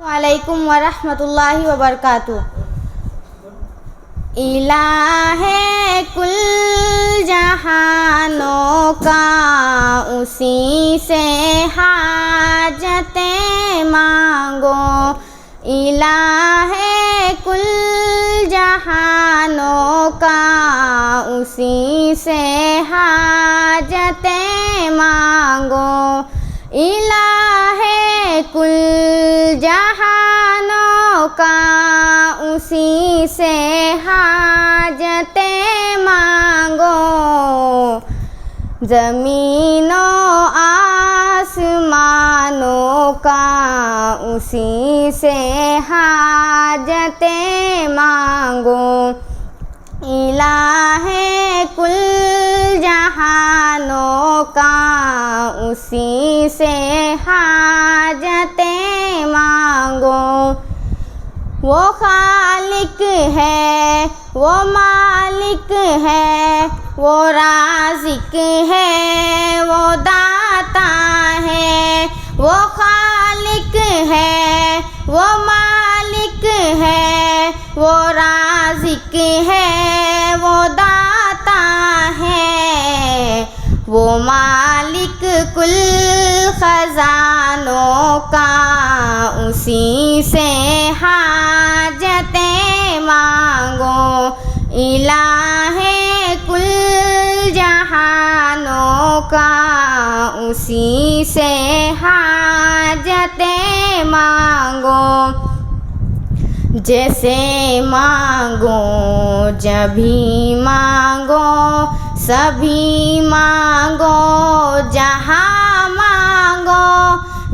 वालेकुम वरहमतुल्लाहि वबरकातुह। इलाहे कुल जहानों का उसी से हाजतें मांगो। इलाहे कुल जहानों का उसी से हाजतें मांगो। इलाहे कुल जहानों का उसी से हाजतें मांगो। ज़मीनों आसमानों का उसी से हाजतें मांगो। इलाहे कुल जहानों का उसी से हाजतें मांगो। वो खालिक है, वो मालिक है, वो राज़िक है, वो दाता है। वो खालिक है, वो मालिक है, वो राज़िक है, वो दाता है। वो मालिक कुल ख़ज़ानों का उसी से हाजतें मांगो। इलाहे कुल जहानों का उसी से हाजतें मांगो। जैसे मांगो जभी मांगो, सभी मांगो जहाँ मांगो।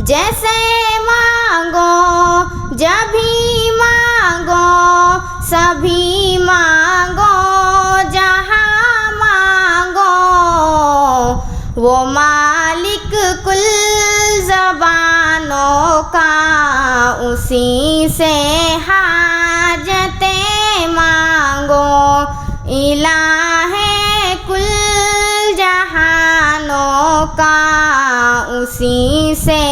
जैसे मांगो जभी मांगो, सभी मांगो जहाँ मांगो। वो मालिक कुल ज़बानों का उसी से हाजतें मांगो। इलाहे कुल जहानों का उसी से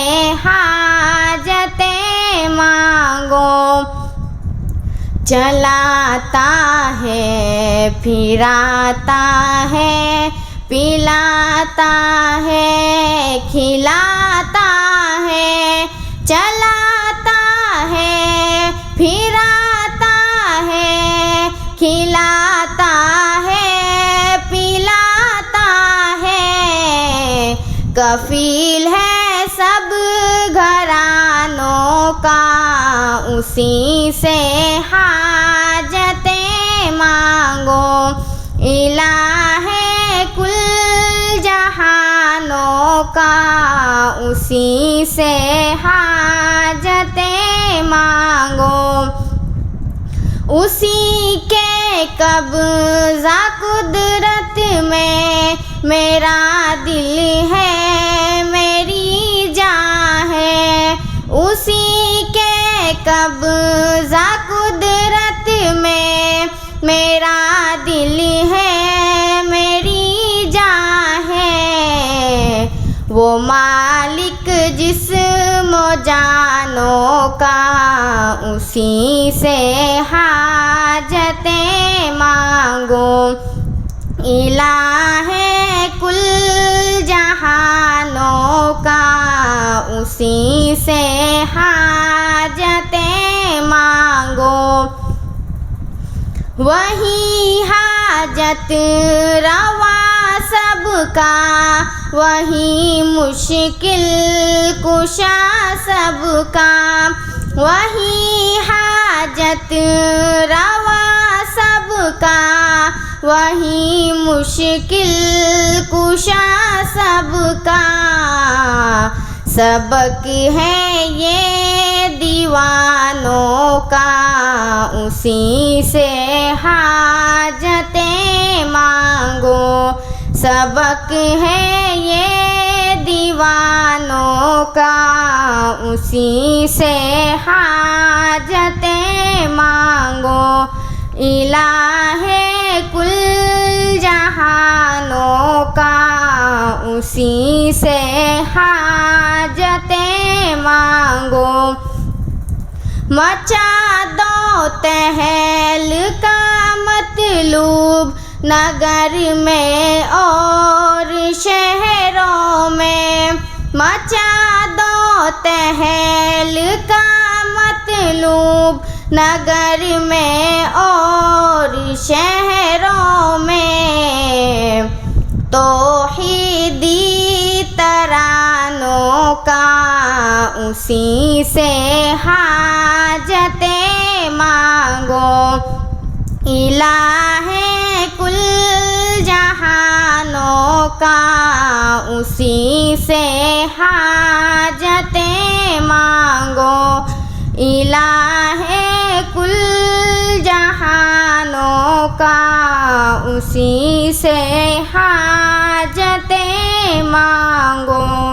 हाजतें मांगो। चलाता है, फिराता है, पिलाता है, खिलाता है। चलाता है, फिराता है, खिलाता है, पिलाता है। कफील है सब घरानों का उसी से हाजतें मांगो। इलाहे कुल जहानों का उसी से हाजतें मांगो। उसी के कब्ज़ा कुदरत में मेरा दिल है, मेरी जान है। उसी के कब्ज़ा कुदरत में मेरा दिल है, मेरी जान है। वो मालिक जिस्मो जानों का उसी से हाजतें मांगो। इलाहे कुल जहानों का उसी से हाजतें मांगो। वही हाजत रवा सबका, वही मुश्किल कुशा सबका। वही हाजत रवा सबका, वही मुश्किल कुशा सबका। सबक है ये दीवानों का उसी से हाजतें मांगो। सबक है ये दीवानों का उसी से हाजतें मांगो। इलाहे कुल जहानों का उसी से हाजतें मांगो। मचा दो तहलका मतलूब नगर में और शहरों में। मचा दो तहलका मतलूब नगर में और शहरों में। तौहीदी तरानों का उसी से हाजतें मांगो। इलाहे कुल जहानों का उसी से हाजतें मांगो। इलाहे कुल जहानों का उसी से हाजतें मांगो।